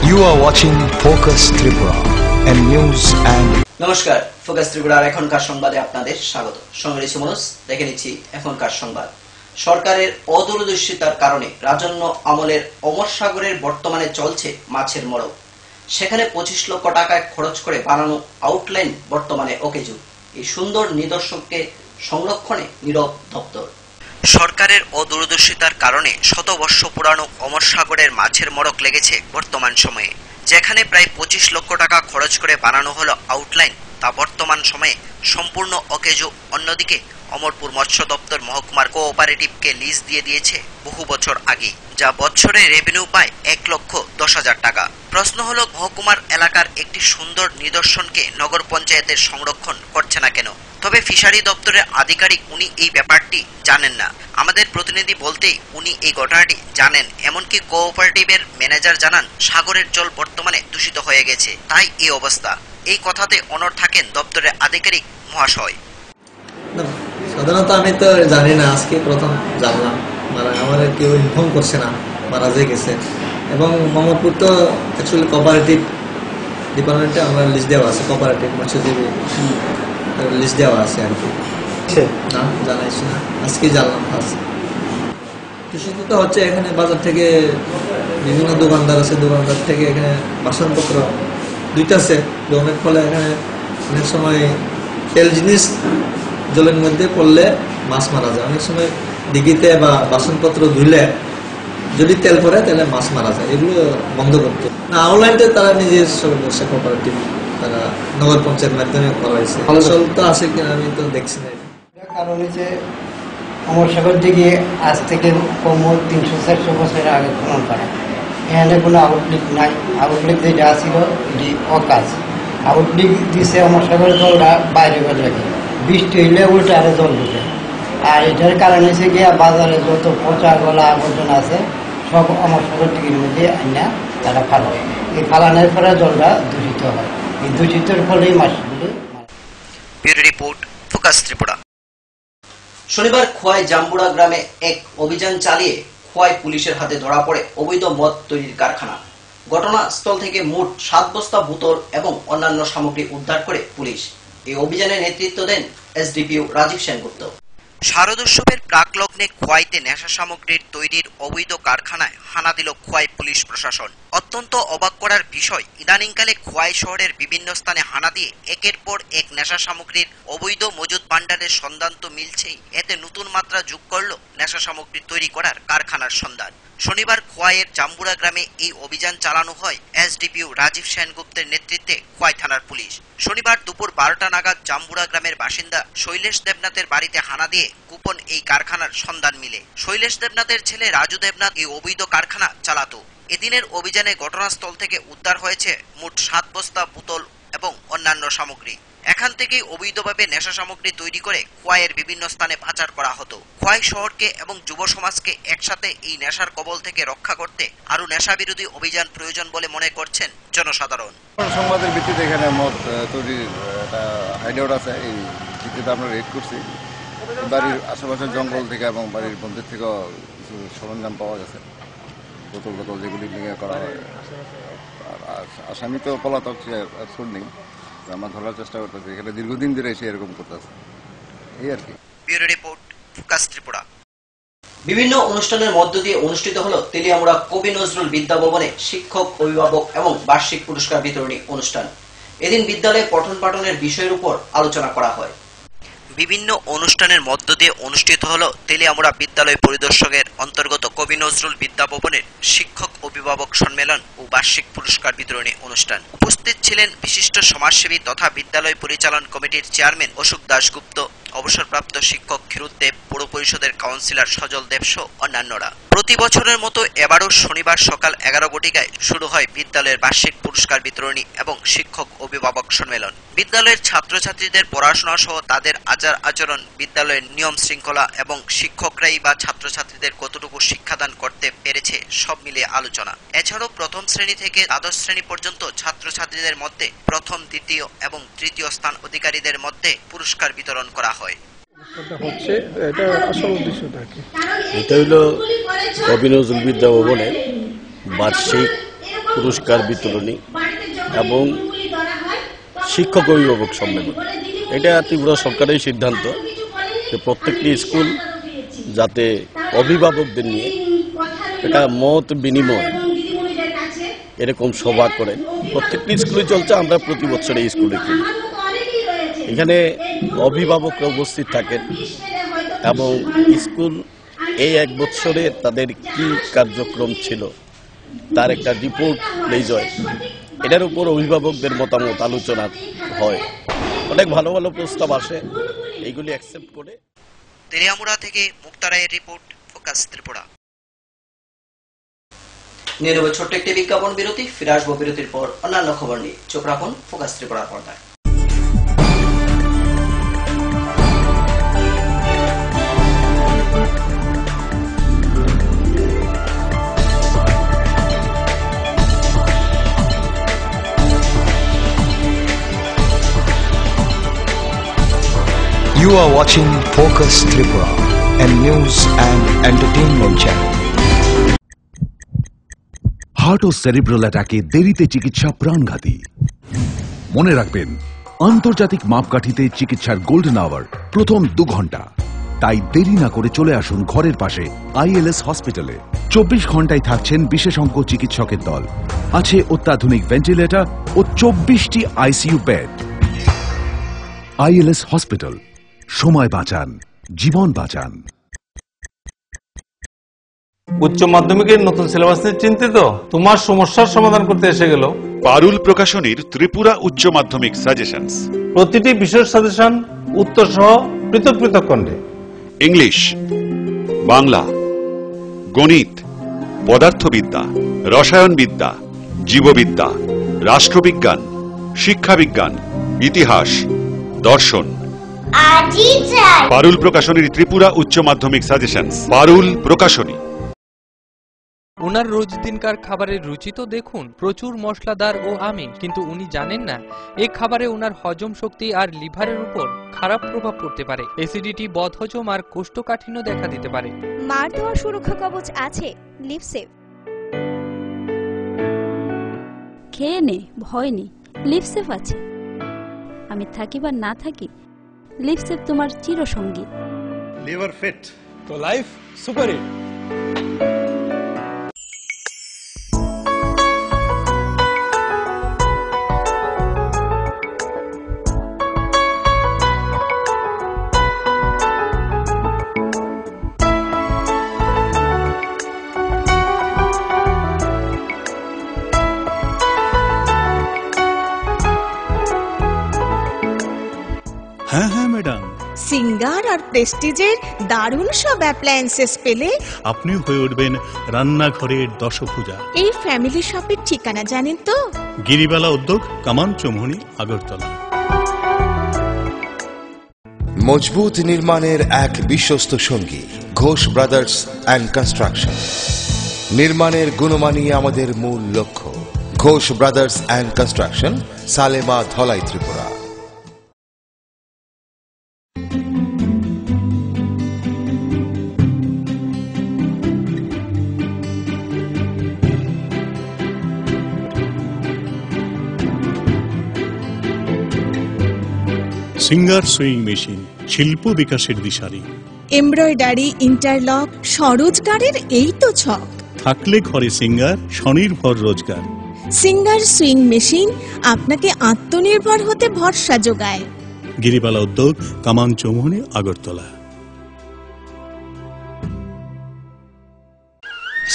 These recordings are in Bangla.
You are watching Focus Tripura and news and নমস্কার, ফোকাস ত্রিপুরার এখনকার সংবাদে আপনাদের স্বাগত। সঙ্গে রয়েছে মনোজ। দেখে নিচ্ছি এখনকার সংবাদ। সরকারের অদূরদর্শিতার কারণে রাজন্য আমলের অমর সাগরের বর্তমানে চলছে মাছের মড়ক। সেখানে 25 লক্ষ টাকা খরচ করে বানানো আউটলাইন বর্তমানে অকেজু। এই সুন্দর নিদর্শনকে সংরক্ষণে নীরব দপ্তর। সরকারের অদূরদর্শিতার কারণে শতবর্ষ পুরানো অমর সাগরের মাছের মড়ক লেগেছে বর্তমান সময়ে। যেখানে প্রায় 25 লক্ষ টাকা খরচ করে বানানো হলো আউটলাইন, তা বর্তমান সময়ে সম্পূর্ণ অকেজো। অন্যদিকে অমরপুর মৎস্য দপ্তর মহকুমার কোঅপারেটিভকে লিজ দিয়ে দিয়েছে বহু বছর আগে, যা বছরে রেভিনিউ পায় 1,10,000 টাকা। প্রশ্ন হলো, মহকুমার এলাকার একটি সুন্দর নিদর্শনকে নগর পঞ্চায়েতের সংরক্ষণ করছে না কেন? তবে ফিশারি দপ্তরের আধিকারিক উনি এই ব্যাপারটি জানেন না। আমাদের প্রতিনিধি বলতেই উনি এই ঘটনাটি জানেন। এমনকি কোঅপারেটিভের ম্যানেজার জানান, সাগরের জল বর্তমানে দূষিত হয়ে গেছে, তাই এই অবস্থা। এই কথাতে অনড় থাকেন দপ্তরের আধিকারিক মহাশয়। সাধারণত আমি তো জানি না, আজকে প্রথম জানলাম। আমার কেউ ইনফর্ম করছে না, মারা যে গেছে। এবং মোহাম্মদপুর তো অ্যাকচুয়ালি কোঅপারেটিভ ডিপার্টমেন্টে আমরা লিস্ট দেওয়া আছে, কোঅপারেটিভ মৎস্যজীবী লিস্ট দেওয়া আছে আর কি। না জানাইছি না, আজকে জানলাম ফার্স্ট। দূষিত হচ্ছে এখানে বাজার থেকে বিভিন্ন দোকানদার আছে, দোকানদার থেকে এখানে বাসনপত্র দুইটাছে দোকানের ফলে এখানে অনেক সময় তেল জিনিস জলের মধ্যে পড়লে মাছ মারা যায়। অনেক সময় দিঘিতে বা বাসনপত্র ধুলে যদি তেল পড়ে তাহলে মাছ মারা যায়। এগুলো বন্ধ করতে না, অনলাইনটা তারা নিজের ব্যবসা কোঅপারেটিভ তারা নগর পঞ্চায়েত মাধ্যমে করা হয়েছে। ফলাফল তো আছে কিনা আমি তো দেখছি না। কারণ হচ্ছে অমর সাগর দিকে আজ থেকে কম 300-400 বছরের আগে খনন করা। এখানে কোনো আউটলেট নাই। আউটলেট যেটা ছিল এটি অকাজ। আউটলেট দিচ্ছে অমর সাগরের জলটা বাইরে রাখে, বৃষ্টি হইলে উল্টে আরো জল ঢুকে। আর এটার কারণ হচ্ছে গিয়া বাজারে যত পচা গলা আবর্জনা আছে সব অমর সাগর দিকের মধ্যে আইনা তারা ফালায়। এই ফালানোর পরে জলটা দূষিত হয়। এই দূষিতের ফলেই মাছগুলি। Bureau report, focus Tripura. শনিবার খোয়াই জাম্বুড়া গ্রামে এক অভিযান চালিয়ে খোয়াই পুলিশের হাতে ধরা পড়ে অবৈধ মদ তৈরির কারখানা। ঘটনাস্থল থেকে মোট 7 বস্তা বোতল এবং অন্যান্য সামগ্রী উদ্ধার করে পুলিশ। এই অভিযানে নেতৃত্ব দেন এসডিপিও রাজীব সেনগুপ্ত। শারদোৎসবের প্রাকলগ্নে খোয়াইতে নেশা সামগ্রীর তৈরির অবৈধ কারখানায় হানা দিল খোয়াই পুলিশ প্রশাসন। অত্যন্ত অবাক করার বিষয়, ইদানিংকালে খোয়াই শহরের বিভিন্ন স্থানে হানা দিয়ে একের পর এক নেশা সামগ্রীর অবৈধ মজুদ ভান্ডারের সন্ধান তো মিলছেই, এতে নতুন মাত্রা যোগ করল নেশা সামগ্রী তৈরি করার কারখানার সন্ধান। শনিবার খোয়াইয়ের জাম্বুড়া গ্রামে এই অভিযান চালানো হয় এসডিপিও রাজীব সেনগুপ্তের নেতৃত্বে খোয়াই থানার পুলিশ। শনিবার দুপুর 12টা নাগাদ জাম্বুড়া গ্রামের বাসিন্দা শৈলেশ দেবনাথের বাড়িতে হানা দিয়ে গোপন এই কারখানার সন্ধান মিলে। শৈলেশ দেবনাথের ছেলে রাজু দেবনাথ এই অবৈধ কারখানা চালাতো। এদিনের অভিযানে ঘটনাস্থল থেকে উদ্ধার হয়েছে মোট 7 বস্তা বোতল এবং অন্যান্য সামগ্রী। এখান থেকেই অবৈধভাবে নেশা সামগ্রী তৈরি করে খোয়াইয়ের বিভিন্ন স্থানে পাচার করা হতো। খোয়াই শহরকে এবং যুব সমাজকে একসাথে এই নেশার কবল থেকে রক্ষা করতে আরো নেশা বিরোধী অভিযান প্রয়োজন বলে মনে করছেন জনসাধারণ। সংবাদের ভিত্তিতে এখানে মদ তৈরির একটা হাইডাউট আছে, এই ভিত্তিতে আমরা রেড করছি। বাড়ির আশেপাশের জঙ্গল থেকে এবং বাড়ির বন্ধুর থেকেও কিছু সরঞ্জাম পাওয়া গেছে, বোতল বোতল যেগুলি নিয়ে করা হয়। আর আসামি তো পলাতক, সুর নেই, আমরা ধরার চেষ্টা করতেছি। এখানে দীর্ঘদিন ধরে এসে এরকম করতেছে, এই আর কি। Bureau report, focus Tripura. বিভিন্ন অনুষ্ঠানের মধ্য দিয়ে অনুষ্ঠিত হলো তেলিয়ামুড়া কবি নজরুল বিদ্যা ভবনে শিক্ষক, অভিভাবক এবং বার্ষিক পুরস্কার বিতরণী অনুষ্ঠান। এদিন বিদ্যালয়ে পঠন পাঠনের বিষয়ের উপর আলোচনা করা হয়। বিভিন্ন অনুষ্ঠানের মধ্য দিয়ে অনুষ্ঠিত হলো তেলিয়ামুড়া বিদ্যালয় পরিদর্শকের অন্তর্গত কবি নজরুল বিদ্যা ভবনের শিক্ষক অভিভাবক সম্মেলন ও বার্ষিক পুরস্কার বিতরণী অনুষ্ঠান। উপস্থিত ছিলেন বিশিষ্ট সমাজসেবী তথা বিদ্যালয় পরিচালন কমিটির চেয়ারম্যান অশোক দাশগুপ্ত, অবসরপ্রাপ্ত শিক্ষক ক্ষীরোদদেব, পৌর পরিষদের কাউন্সিলর সজল দেবসহ অন্যান্যরা। প্রতি বছরের মতো এবারও শনিবার সকাল 11 ঘটিকায় শুরু হয় বিদ্যালয়ের বার্ষিক পুরস্কার বিতরণী এবং শিক্ষক অভিভাবক সম্মেলন। বিদ্যালয়ের ছাত্রছাত্রীদের পড়াশোনা সহ তাদের আচার আচরণ, বিদ্যালয়ের নিয়ম শৃঙ্খলা এবং শিক্ষকরাই বা ছাত্রছাত্রীদের কতটুকু শিক্ষাদান করতে পেরেছে সব মিলিয়ে আলোচনা। এছাড়াও প্রথম শ্রেণী থেকে দ্বাদশ শ্রেণী পর্যন্ত ছাত্রছাত্রীদের মধ্যে প্রথম, দ্বিতীয় এবং তৃতীয় স্থান অধিকারীদের মধ্যে পুরস্কার বিতরণ করা হয়। এটা আসল উদ্দেশ্যটা কি? এটা হইল কবি নজরুল বিদ্যা ভবনের বার্ষিক পুরস্কার বিতরণী এবং শিক্ষক অভিভাবক সম্মেলন। এটা ত্রিপুরা সরকারের সিদ্ধান্ত যে প্রত্যেকটি স্কুল যাতে অভিভাবকদের নিয়ে এটা মত বিনিময় এরকম সভা করেন। প্রত্যেকটি স্কুলে চলছে, আমরা প্রতি বছর এই স্কুলে করি। এখানে অভিভাবকরা উপস্থিত থাকেন এবং স্কুল এই এক বছরে তাদের কি কার্যক্রম ছিল তার একটা রিপোর্ট রিলিজ হয়। এটার উপর অভিভাবকদের মতামত আলোচনা হয়। অনেক ভালো ভালো প্রস্তাব আসে, এইগুলি অ্যাকসেপ্ট করে। তেলিয়ামুড়া থেকে মুক্তা রায়ের রিপোর্ট, ফোকাস ত্রিপুরা। নিয়ে নেব ছোট্ট একটি বিজ্ঞাপন বিরতি, ফিরে আসবো বিরতির পর অন্যান্য খবর নিয়ে। চোখ রাখুন ফোকাস ত্রিপুরার পর্দায়। You are watching Focus Tripura, a news and entertainment channel. Heart ও সেরিব্রাল অ্যাটাকে দেরিতে চিকিৎসা প্রাণঘাতী। মনে রাখবেন, আন্তর্জাতিক মাপকাঠিতে চিকিৎসার গোল্ডেন আওয়ার প্রথম 2 ঘন্টা। তাই দেরি না করে চলে আসুন ঘরের পাশে ILS হসপিটালে। 24 ঘন্টায় থাকছেন বিশেষজ্ঞ চিকিৎসকের দল। আছে অত্যাধুনিক ভেন্টিলেটর ও 24টি ICU বেড। ILS হসপিটাল, সময় বাঁচান, জীবন বাঁচান। উচ্চ মাধ্যমিকের নতুন সিলেবাস নিয়ে চিন্তিত? তোমার সমস্যার সমাধান করতে এসে গেল পারুল প্রকাশনীর ত্রিপুরা উচ্চ মাধ্যমিক সাজেশনস। প্রতিটি বিষয়ের সাজেশন উত্তর সহ পৃথক পৃথক খণ্ডে। ইংলিশ, বাংলা, গণিত, পদার্থবিদ্যা, রসায়নবিদ্যা, জীববিদ্যা, রাষ্ট্রবিজ্ঞান, শিক্ষাবিজ্ঞান, ইতিহাস, দর্শন। পারুল প্রকাশনীর ত্রিপুরা উচ্চ মাধ্যমিক সাজেশনস। পারুল প্রকাশনী। ওনার রোজ দিনকার খাবারের রুচি তো দেখুন, প্রচুর মশলাদার ও আমিষ, কিন্তু উনি জানেন না এই খাবারে ওনার হজম শক্তি আর লিভারের উপর খারাপ প্রভাব পড়তে পারে। অ্যাসিডিটি, বদহজম আর কোষ্ঠকাঠিন্য দেখা দিতে পারে। মার দেওয়া সুরক্ষা কবচ আছে লিভসেভ। খেয়ে নে, ভয় নেই, লিভসেভ আছে। আমি থাকি বা না থাকি, লিভসেভ তোমার চিরসঙ্গী। লিভার ফিট তো লাইফ সুপার হিট। হ্যাঁ হ্যাঁ ম্যাডাম, সিঙ্গার আর প্রেস্টিজের দারুণ সব অ্যাপ্লায়েন্সেস পেলে আপনিও হয়ে উঠবেন রান্নাঘরের দশভুজা। এই ফ্যামিলি শপের ঠিকানা জানেন তো? গিরিবালা উদ্যোগ, কামান চৌমুহনী, আগরতলা। মজবুত নির্মাণের এক বিশ্বস্ত সঙ্গী ঘোষ ব্রাদার্স অ্যান্ড কনস্ট্রাকশন। নির্মাণের গুণমানই আমাদের মূল লক্ষ্য। Ghosh brothers and construction, Salema, Dhalai, Tripura. Singer sewing machine, শিল্প বিকাশের দিশারি। এমব্রয়ডারি, ইন্টারলক, স্বরোজগারের এই তো ছক। থাকলে ঘরে সিঙ্গার, স্বনির্ভর রোজগার। সিঙ্গার সুইং মেশিন আপনাকে আত্মনির্ভর হতে ভরসা যোগায়। গিরিবালা উদ্যোগ, কামান চৌমুহনী, আগরতলা।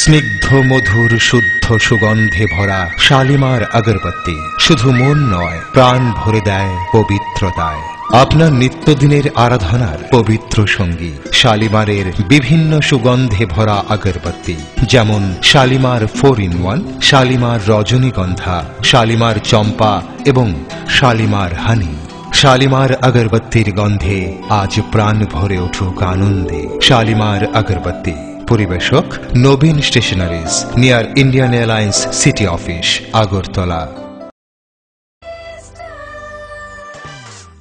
স্নিগ্ধ মধুর শুদ্ধ সুগন্ধে ভরা শালিমার আগরবাতি শুধু মন নয়, প্রাণ ভরে দেয় পবিত্রতায়। আপনার নিত্যদিনের আরাধনার পবিত্র সঙ্গী শালিমারের বিভিন্ন সুগন্ধে ভরা আগরবাতি, যেমন শালিমার 4-in-1, শালিমার রজনীগন্ধা, শালিমার চম্পা এবং শালিমার হানি। শালিমার আগরবাতির গন্ধে আজ প্রাণ ভরে উঠুক আনন্দে। শালিমার আগরবাতি। পরিবেশক Nabin stationeries, near Indian Airlines city office, Agartala.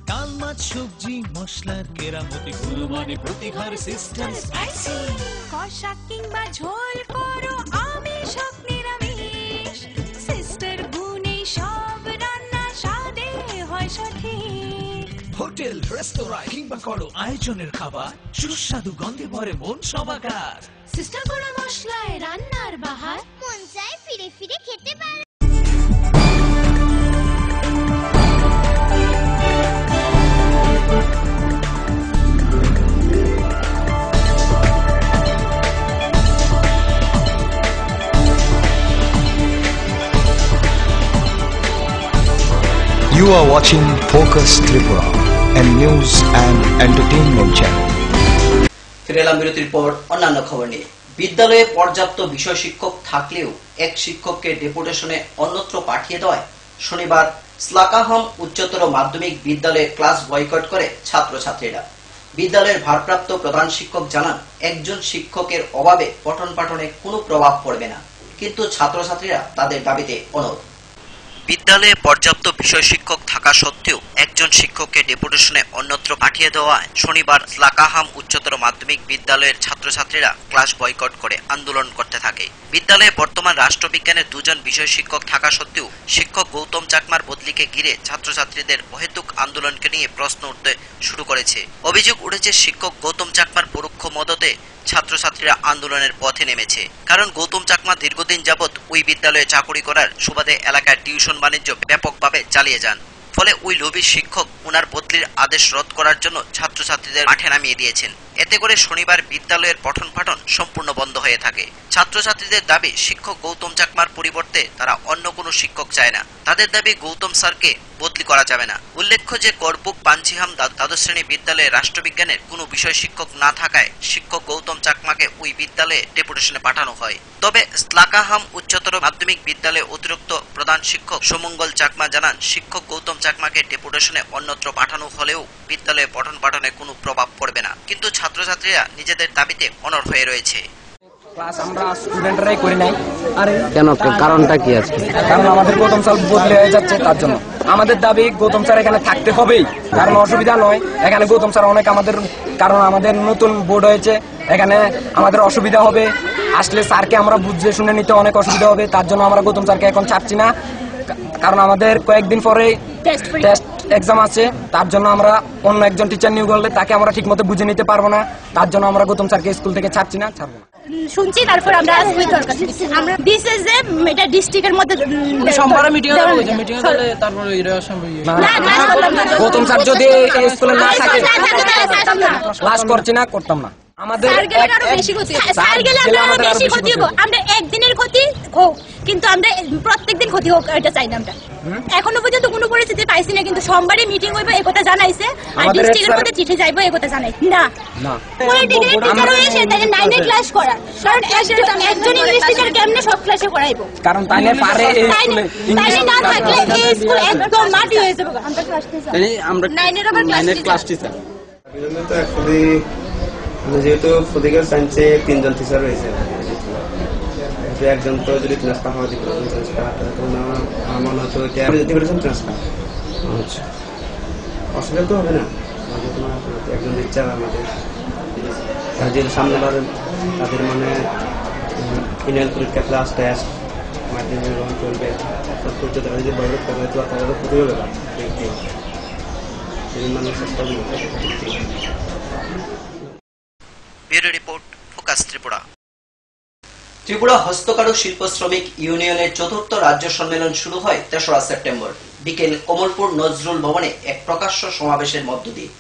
ডাল, মাছ, সবজি, মশলার কেরামতি, গুণমানে প্রতিঘর সিস্টেম। কষা কিংবা ঝোল করো আমিষ হোক নিরামিষ, হোটেল, রেস্তোরাঁ কিংবা করো আয়োজনের খাবার, সুস্বাদু গন্ধে ভরে মন সমাকার। সিস্টার গুঁড়া মশলায় রান্নার বাহার, মন চায় ফিরে ফিরে খেতে পারে। You are watching Focus Tripura, a news and entertainment channel. ফিরে এলাম বিরতির পর অন্যান্য খবর নিয়ে। বিদ্যালয়ে পর্যাপ্ত বিষয় শিক্ষক থাকলেও এক শিক্ষককে ডেপুটেশনে অন্যত্র পাঠিয়ে দেওয়ায় শনিবার স্লাকাহাম উচ্চতর মাধ্যমিক বিদ্যালয়ে ক্লাস বয়কট করে ছাত্রছাত্রীরা। বিদ্যালয়ের ভারপ্রাপ্ত প্রধান শিক্ষক জানান, একজন শিক্ষকের অভাবে পঠন পাঠনে কোনো প্রভাব পড়বে না, কিন্তু ছাত্রছাত্রীরা তাদের দাবিতে অনড়। বিদ্যালয়ে পর্যাপ্ত বিষয় শিক্ষক থাকা সত্ত্বেও একজন শিক্ষককে ডেপুটেশনে অন্যত্র পাঠিয়ে দেওয়ায় শনিবার স্লাকাহাম উচ্চতর মাধ্যমিক বিদ্যালয়ের ছাত্রছাত্রীরা ক্লাস বয়কট করে আন্দোলন করতে থাকে। বিদ্যালয়ে বর্তমান রাষ্ট্রবিজ্ঞানের 2 জন বিষয় শিক্ষক থাকা সত্ত্বেও শিক্ষক গৌতম চাকমার বদলিকে ঘিরে ছাত্রছাত্রীদের অহেতুক আন্দোলনকে নিয়ে প্রশ্ন উঠতে শুরু করেছে। অভিযোগ উঠেছে, শিক্ষক গৌতম চাকমার পরোক্ষ মদতে ছাত্রছাত্রীরা আন্দোলনের পথে নেমেছে। কারণ গৌতম চাকমা দীর্ঘদিন যাবৎ ওই বিদ্যালয়ে চাকরি করার সুবাদে এলাকার টিউশন বাণিজ্য ব্যাপকভাবে চালিয়ে যান। ফলে ওই লোভী শিক্ষক ওনার বদলির আদেশ রদ করার জন্য ছাত্রছাত্রীদের মাঠে নামিয়ে দিয়েছেন। এতে করে শনিবার বিদ্যালয়ের পঠন পাঠন সম্পূর্ণ বন্ধ হয়ে থাকে। ছাত্রছাত্রীদের দাবি, শিক্ষক গৌতম চাকমার পরিবর্তে তারা অন্য কোনো শিক্ষক চায় না। তাদের দাবি, গৌতম স্যারকে বদলি করা যাবে না। উল্লেখ্য যে করবুক পাঞ্চিহাম দ্বাদশ শ্রেণী বিদ্যালয়ে রাষ্ট্রবিজ্ঞানের কোনো বিষয় শিক্ষক না থাকায় শিক্ষক গৌতম চাকমাকে ওই বিদ্যালয়ে ডেপুটেশনে পাঠানো হয়। তবে স্লাকাহাম উচ্চতর মাধ্যমিক বিদ্যালয়ে অতিরিক্ত প্রধান শিক্ষক সুমঙ্গল চাকমা জানান, শিক্ষক গৌতম চাকমাকে ডেপুটেশনে অন্যত্র পাঠানো হলেও বিদ্যালয়ে পঠন পাঠনে কোনো প্রভাব পড়বে না, কিন্তু ছাত্রছাত্রীরা নিজেদের দাবিতে অনড় হয়ে রয়েছে। ক্লাস আমরা স্টুডেন্টরাই করি নাই। আরে কেন, কারণটা কি আছে? কারণ আমাদের গৌতম স্যার বদলে হয়ে যাচ্ছে, তার জন্য আমাদের দাবি গৌতম স্যার এখানে থাকতে হবেই। কারণ অসুবিধা নয়, এখানে গৌতম স্যার অনেক আমাদের, কারণ আমাদের নতুন বোর্ড হয়েছে, এখানে আমাদের অসুবিধা হবে। আসলে স্যারকে আমরা বুঝে শুনে নিতে অনেক অসুবিধা হবে, তার জন্য আমরা গৌতম স্যারকে এখন ছাড়ছি না। কারণ আমাদের কয়েকদিন পরে টেস্ট এক্সাম আছে, তার জন্য আমরা অন্য একজন টিচার নিয়োগ করলে তাকে আমরা ঠিক মতো বুঝে নিতে পারবো না, তার জন্য আমরা গৌতম স্যারকে স্কুল থেকে ছাড়ছি না, ছাড়বো না। শুনছি তারপর আমরা আমরা দিছে যে এটা ডিস্ট্রিক্টের মধ্যে সোমবারে মিটিং হবে, মিটিং হলে তারপর এরা সম্ভব গৌতম স্যার যদি স্কুলে না থাকে ক্লাস করছি না, করতাম না। আমাদের আমরা একদিনের ক্ষতি হোক, কিন্তু আমরা প্রত্যেকদিন ক্ষতি হোক এটা চাই না। আমরা এখনো পর্যন্ত কোনো পরিস্থিতি পাইছি না, কিন্তু সোমবারে মিটিং হইবে এই কথা জানাইছে, আর ডিস্ট্রিক্টের মধ্যে চিঠি যাইবো এই কথা জানাই না। পলিটিক্যাল টিচার হয়েছে তাকে 9 এ ক্লাস করা, কারণ একজন ইংলিশ টিচার কেমনে সব ক্লাসে পড়াইবো? কারণ তাইলে পারে এই স্কুলে তাইলে না থাকলে এই স্কুল একদম মাটি হয়ে যাবে। আমরা ক্লাস টিচার, আমরা 9 এর ক্লাস টিচার। যেহেতু ফিজিক্যাল সায়েন্সে 3 জন টিচার রয়েছে, একজন তো যদি ট্রান্সফার হওয়া দিত, আমার মনে হতো ট্রান্সফার অসুবিধা তো হবে না। একজন টিচার আমাদের যেহেতু সামনে তাদের মানে ইউনিয়ন পরীক্ষা, ক্লাস টেস্ট, মাধ্যমিক গ্রহণ করবে, সব করতে তারা যদি বয়স করে তো তাদেরও ক্ষতি হবে না। মানুষ bureau report, focus Tripura. Tripura হস্তকারু শিল্প শ্রমিক ইউনিয়নের 4th রাজ্য সম্মেলন শুরু হয় 3রা সেপ্টেম্বর বিকেল কমলপুর নজরুল ভবনে এক প্রকাশ্য সমাবেশের মধ্য দিয়ে।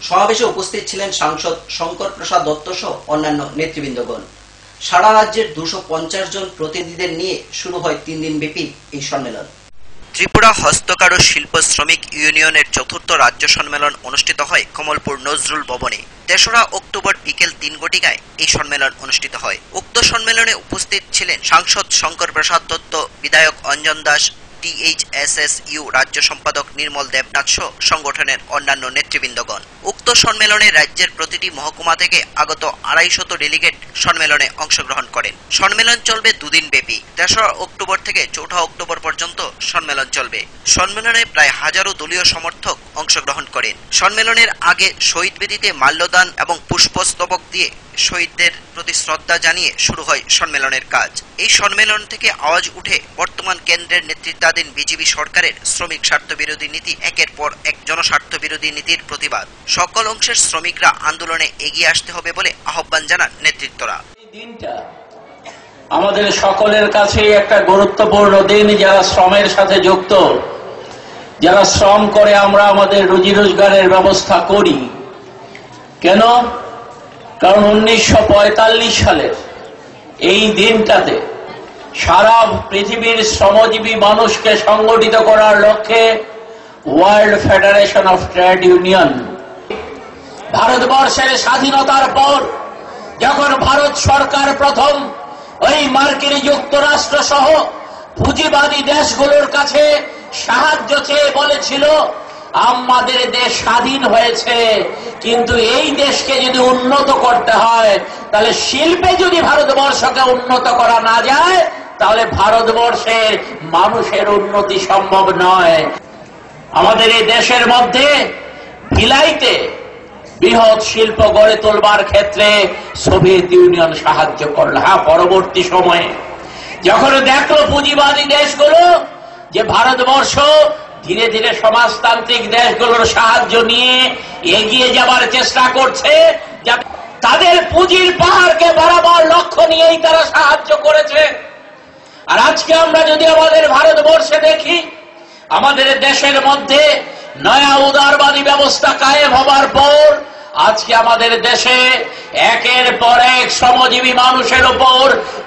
সমাবেশে উপস্থিত ছিলেন সাংসদ শঙ্কর প্রসাদ দত্ত সহ অন্যান্য নেতৃবৃন্দগণ। সারা রাজ্যের 250 জন প্রতিনিধিদের নিয়ে শুরু হয় 3 দিন ব্যাপী এই সম্মেলন। ত্রিপুরা হস্তকারু শিল্প শ্রমিক ইউনিয়নের 4th রাজ্য সম্মেলন অনুষ্ঠিত হয় কমলপুর নজরুল ভবনে। 3রা অক্টোবর বিকেল 3 ঘটিকায় এই সম্মেলন অনুষ্ঠিত হয়। উক্ত সম্মেলনে উপস্থিত ছিলেন সাংসদ শঙ্কর প্রসাদ দত্ত, বিধায়ক অঞ্জন দাস, THSSU রাজ্য সম্পাদক নির্মল দেবনাথ সহ সংগঠনের অন্যান্য নেতৃবৃন্দগণ। উক্ত সম্মেলনে রাজ্যের প্রতিটি মহকুমা থেকে আগত 250 ডেলিগেট সম্মেলনে অংশগ্রহণ করেন। সম্মেলন চলবে 2 দিন ব্যাপী। 3রা অক্টোবর থেকে 4 অক্টোবর পর্যন্ত সম্মেলন চলবে। সম্মেলনে প্রায় 1000 দলীয় সমর্থক অংশগ্রহণ করেন। সম্মেলনের আগে শহীদ বেদিতে মাল্যদান এবং পুষ্পস্তবক দিয়ে শহীদদের প্রতি শ্রদ্ধা জানিয়ে শুরু হয় সম্মেলনের কাজ। এই সম্মেলন থেকে আওয়াজ উঠে বর্তমান কেন্দ্রের নেতৃত্বাধীন নেতৃত্বাধীন বিজেপি সরকারের শ্রমিক স্বার্থ বিরোধী নীতি একের পর এক জনস্বার্থ বিরোধী নীতির প্রতিবাদ। সকল অংশের শ্রমিকরা আন্দোলনে এগিয়ে আসতে হবে বলে আহ্বান জানান নেতৃত্বরা। আমাদের সকলের কাছে একটা গুরুত্বপূর্ণ দিন, যারা শ্রমের সাথে যুক্ত, যারা শ্রম করে আমরা আমাদের রুজি রোজগারের ব্যবস্থা করি। কেন? কারণ 1945 সালের এই দিনটাতে সারা পৃথিবীর শ্রমজীবী মানুষকে সংগঠিত করার লক্ষ্যে world federation of trade union, ভারতবর্ষের স্বাধীনতার পর যখন ভারত সরকার প্রথম ওই মার্কিন যুক্তরাষ্ট্র সহ পুঁজিবাদী দেশগুলোর কাছে সাহায্য চেয়ে বলেছিল, আমাদের দেশ স্বাধীন হয়েছে, কিন্তু এই দেশকে যদি উন্নত করতে হয় তাহলে শিল্পে যদি ভারতবর্ষকে উন্নত করা না যায় তাহলে ভারতবর্ষের মানুষের উন্নতি সম্ভব নয়। আমাদের এই দেশের মধ্যে ভিলাইতে বৃহৎ শিল্প গড়ে তোলবার ক্ষেত্রে সোভিয়েত ইউনিয়ন সাহায্য করল। হ্যাঁ, পরবর্তী সময়ে যখন দেখলো পুঁজিবাদী দেশগুলো যে ভারতবর্ষ ধীরে ধীরে সমাজতান্ত্রিক দেশগুলোর সাহায্য নিয়ে এগিয়ে যাবার চেষ্টা করছে, তাদের পুঁজির পাহাড়কে বাড়াবার লক্ষ্য নিয়েই তারা সাহায্য করেছে। আর আজকে আমরা যদি আমাদের ভারতবর্ষে দেখি, আমাদের দেশের মধ্যে নয়া উদারবাদী ব্যবস্থা কায়েম হবার পর আজকে আমাদের দেশে একের পর এক শ্রমজীবী মানুষের উপর,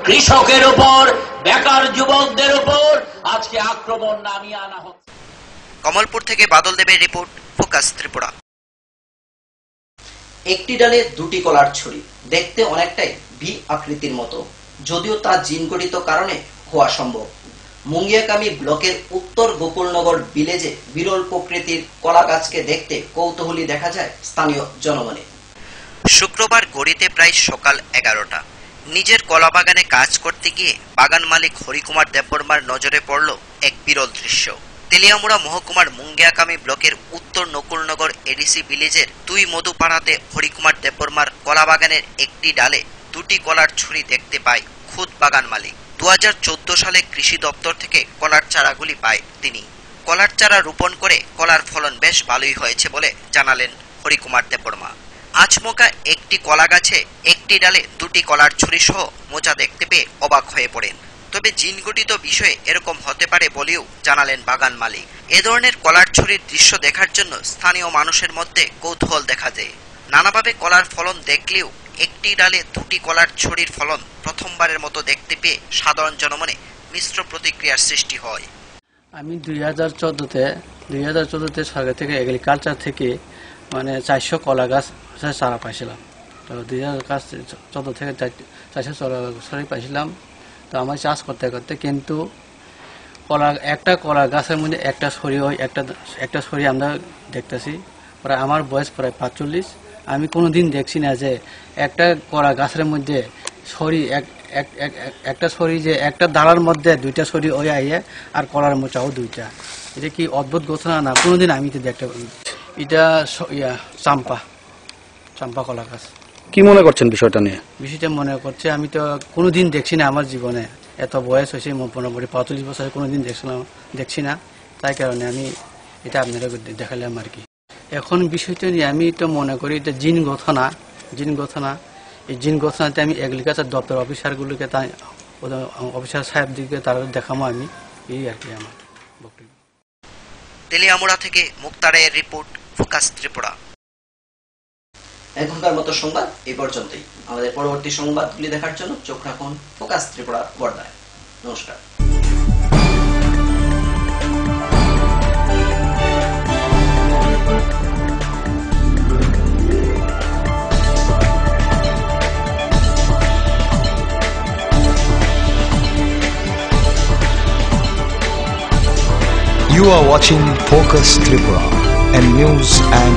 কৃষকের উপর, বেকার যুবকদের উপর আজকে আক্রমণ নামিয়ে আনা হচ্ছে। কমলপুর থেকে বাদল দেবের রিপোর্ট, ফোকাস ত্রিপুরা। একটি ডালে দুটি কলার ছড়ি, দেখতে অনেকটাই ভি আকৃতির মতো, যদিও তা জিনগঠিত কারণে হওয়া সম্ভব। মুঙ্গিয়াকামী ব্লকের উত্তর গোকুলনগর ভিলেজে বিরল প্রকৃতির কলা গাছকে দেখতে কৌতূহলী দেখা যায় স্থানীয় জনমনে। শুক্রবার গড়িতে প্রায় সকাল 11টা নিজের কলা বাগানে কাজ করতে গিয়ে বাগান মালিক হরিকুমার দেববর্মার নজরে পড়ল এক বিরল দৃশ্য। তেলিয়ামুড়া মহকুমার মুঙ্গিয়াকামী ব্লকের উত্তর নকুলনগর এডিসি ভিলেজের 2 মধুপাড়াতে হরিকুমার দেববর্মার কলা বাগানের একটি ডালে দুটি কলার ছড়ি দেখতে পায় খুদ বাগান মালিক। 2014 সালে কৃষি দপ্তর থেকে কলার চারাগুলি পায় তিনি। কলার চারা রোপণ করে কলার ফলন বেশ ভালোই হয়েছে বলে জানালেন হরিকুমার দেববর্মা। আচমকা একটি কলা গাছে একটি ডালে দুটি কলার ছড়ি সহ মোচা দেখতে পেয়ে অবাক হয়ে পড়েন। তবে জিনগঠিত বিষয়ে এরকম হতে পারে বলেও জানালেন বাগান মালিক। এ ধরনের কলার ছড়ির দৃশ্য দেখার জন্য স্থানীয় মানুষের মধ্যে কৌতূহল দেখা যায়। নানাভাবে কলার ফলন দেখলেও একটি ডালে দুটি কলার ছড়ির ফলন প্রথমবারের মতো দেখতে পেয়ে সাধারণ জনমনে মিশ্র প্রতিক্রিয়ার সৃষ্টি হয়। আমি 2014তে সরকার থেকে এগ্রিকালচার থেকে 400 কলা গাছ চারা পাইছিলাম। তো 2014 থেকে 400 কলা পাইছিলাম। তো আমার চাষ করতে করতে কিন্তু একটা কলা গাছের মধ্যে একটা ছড়ি হয়, একটা ছড়ি আমরা দেখতেছি। প্রায় আমার বয়স প্রায় 45। আমি কোনোদিন দেখছি না যে একটা কলা গাছের মধ্যে ছড়ি একটা ছড়ি যে একটা ডালার মধ্যে দুইটা ছড়ি হয়ে আইয়ে আর কলার মোচাও দুইটা। এটা কি অদ্ভুত ঘটনা না? কোনোদিন আমি তো দেখতে পাই। এটা চাম্পা কলা গাছ। কি মনে করছেন বিষয়টা নিয়ে? বিষয়টা মনে করছে আমি তো কোনোদিন দেখছি না আমার জীবনে, এত বয়স হয়েছে মোটামুটি 45 বছরে কোনোদিন দেখছি না। তাই কারণে আমি এটা আপনারা দেখালাম আর কি। এখন বিষয়টা নিয়ে আমি তো মনে করি এটা জিন ঘটনা। এই জিন ঘটনাতে আমি এগ্রিকালচার দপ্তর অফিসারগুলোকে অফিসার সাহেবদিকে তারা দেখাবো আমি, এই আর কি আমার বক্তব্য। তেলিয়ামুড়া থেকে মুক্তারের রিপোর্ট, ফোকাস ত্রিপুরা। এখনকার মতো সংবাদ এই পর্যন্তই। আমাদের পরবর্তী সংবাদগুলি দেখার জন্য চোখ রাখুন ফোকাস ত্রিপুরা পর্দায়। নমস্কার। You are watching Focus Tripura, a news and